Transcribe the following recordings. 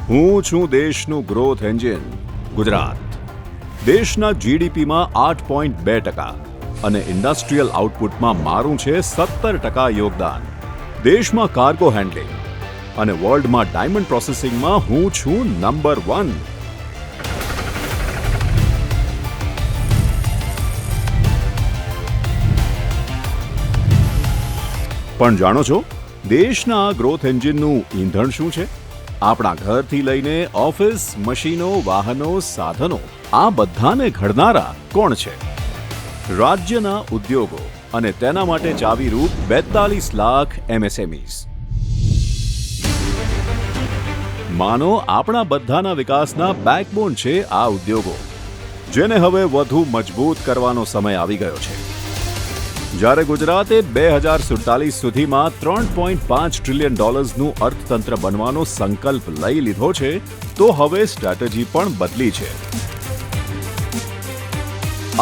હું છું દેશનું ગ્રોથ એન્જિન ગુજરાત. દેશના જીડીપીમાં 8.2% અને ઇન્ડસ્ટ્રીયલ આઉટપુટમાં મારું છે 17% યોગદાન. દેશમાં કાર્ગો હેન્ડલિંગ અને વર્લ્ડમાં ડાયમંડ પ્રોસેસિંગમાં હું છું નંબર 1. પણ જાણો છો, દેશના આ ગ્રોથ એન્જિનનું ઈંધણ શું છે? આપણા ઘરથી લઈને ઓફિસ, મશીનો, વાહનો, સાધનો, આ બધાને ઘડનારા કોણ છે? રાજ્યના ઉદ્યોગો અને તેના માટે ચાવીરૂપ 42 લાખ એમએસએમઈઝ. માનો આપણા બધાના વિકાસના બેકબોન છે આ ઉદ્યોગો, જેને હવે વધુ મજબૂત કરવાનો સમય આવી ગયો છે. જ્યારે ગુજરાતે 2047 સુધીમાં $3.5 ટ્રિલિયન અર્થતંત્ર બનવાનો સંકલ્પ લઈ લીધો છે, તો હવે સ્ટ્રેટેજી પણ બદલી છે.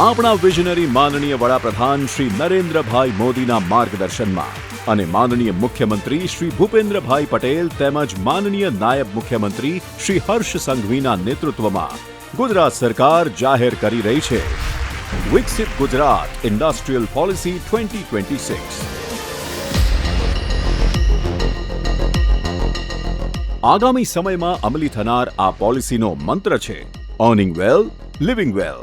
આપણા વિઝનરી માનનીય વડાપ્રધાન શ્રી નરેન્દ્રભાઈ મોદીના માર્ગદર્શનમાં અને માનનીય મુખ્યમંત્રી શ્રી ભૂપેન્દ્રભાઈ પટેલ તેમજ માનનીય નાયબ મુખ્યમંત્રી શ્રી હર્ષ સંઘવીના નેતૃત્વમાં ગુજરાત સરકાર જાહેર કરી રહી છે વિકસિત ગુજરાત ઇન્ડસ્ટ્રીયલ પોલિસી 2026. આગામી સમયમાં અમલી થનાર આ પોલિસીનો મંત્ર છે અર્નિંગ વેલ, લિવિંગ વેલ.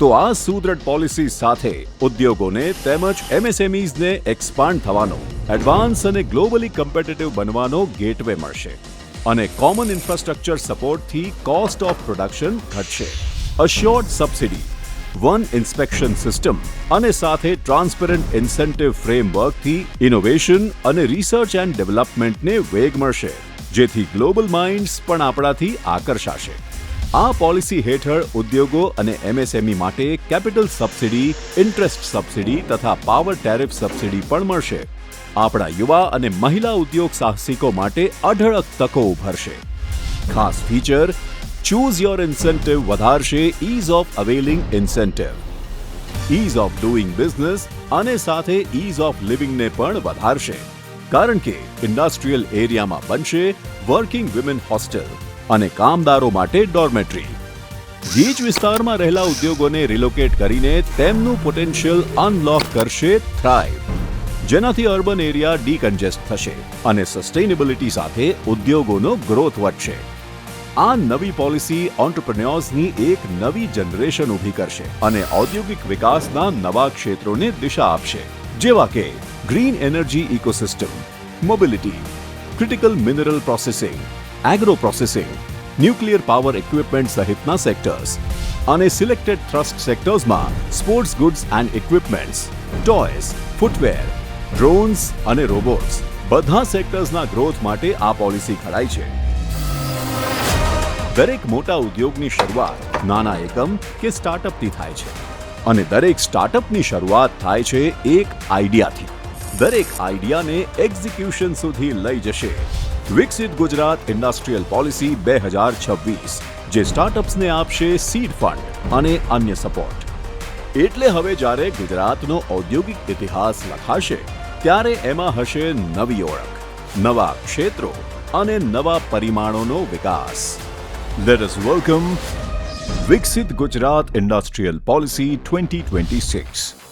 તો આ સુદૃઢ પોલિસી સાથે ઉદ્યોગોને તેમજ એમએસએમઈઝને એક્સપાન્ડ થવાનો, એડવાન્સ અને ગ્લોબલી કમ્પિટિટિવ બનવાનો ગેટવે મળશે અને કોમન ઇન્ફ્રાસ્ટ્રક્ચર સપોર્ટથી કોસ્ટ ઓફ પ્રોડક્શન ઘટશે. Assured subsidy, one inspection system અને સાથે ટ્રાન્સપેરન્ટ ઇન્સેન્ટિવ ફ્રેમવર્કથી ઇનોવેશન અને રિસર્ચ એન્ડ ડેવલપમેન્ટને વેગ મળશે, જેથી ગ્લોબલ માઇન્ડ્સ પણ આપણાથી આકર્ષાશે. આ પોલિસી હેઠળ ઉદ્યોગો અને એમએસએમઈ માટે કેપિટલ સબસિડી, ઇન્ટરેસ્ટ સબસિડી તથા પાવર ટેરિફ સબસિડી પણ મળશે. આપણા યુવા અને મહિલા ઉદ્યોગ સાહસિકો માટે અઢળક તકો ઉભરશે. ખાસ ફીચર, ચૂઝ યોર ઇન્સેન્ટિવ વધારશે ease of availing incentive, ease of doing business અને સાથે ઇઝ ઓફ લિવિંગને પણ વધારશે, કારણ કે ઇન્ડસ્ટ્રીયલ એરિયામાં બનશે વર્કિંગ વિમેન હોસ્ટેલ અને કામદારો માટે ડોર્મેટરી. ગીચ વિસ્તારમાં રહેલા ઉદ્યોગોને રિલોકેટ કરીને તેમનું પોટેન્શિયલ અનલોક કરશે થ્રાઇવ, જેનાથી અર્બન એરિયા ડીકન્જેસ્ટ થશે અને સસ્ટેનેબિલિટી સાથે ઉદ્યોગોનો ગ્રોથ વધશે. આ નવી પોલિસી ઓન્ટરપ્રેન્યોર્સની એક નવી જનરેશન ઊભી કરશે અને ઔદ્યોગિક વિકાસના નવા ક્ષેત્રોને દિશા આપશે, જેવા કે green energy ecosystem, mobility, critical mineral processing, agro processing, nuclear power equipment સહિતના સેક્ટર્સ અને સિલેક્ટેડ થ્રસ્ટ સેક્ટર્સમાં sports goods and equipments, toys, footwear, drones અને રોબોટ્સ, બધા સેક્ટર્સના ગ્રોથ માટે આ પોલિસી ઘડાઈ છે. દરેક મોટા ઉદ્યોગની શરૂઆત નાના એકમ કે સ્ટાર્ટઅપથી થાય છે અને દરેક સ્ટાર્ટઅપની શરૂઆત થાય છે એક આઈડિયાથી. દરેક આઈડિયાને એક્ઝિક્યુશન સુધી લઈ જશે વિકસિત ગુજરાત ઇન્ડસ્ટ્રીયલ પોલિસી 2026, જે સ્ટાર્ટઅપ્સને આપશે સીડ ફંડ અને અન્ય સપોર્ટ. એટલે હવે જ્યારે ગુજરાતનો ઔદ્યોગિક ઇતિહાસ લખાશે, ત્યારે એમાં હશે નવી ઓળખ, નવા ક્ષેત્રો અને નવા પરિમાણોનો વિકાસ. Let us welcome Viksit Gujarat Industrial Policy 2026.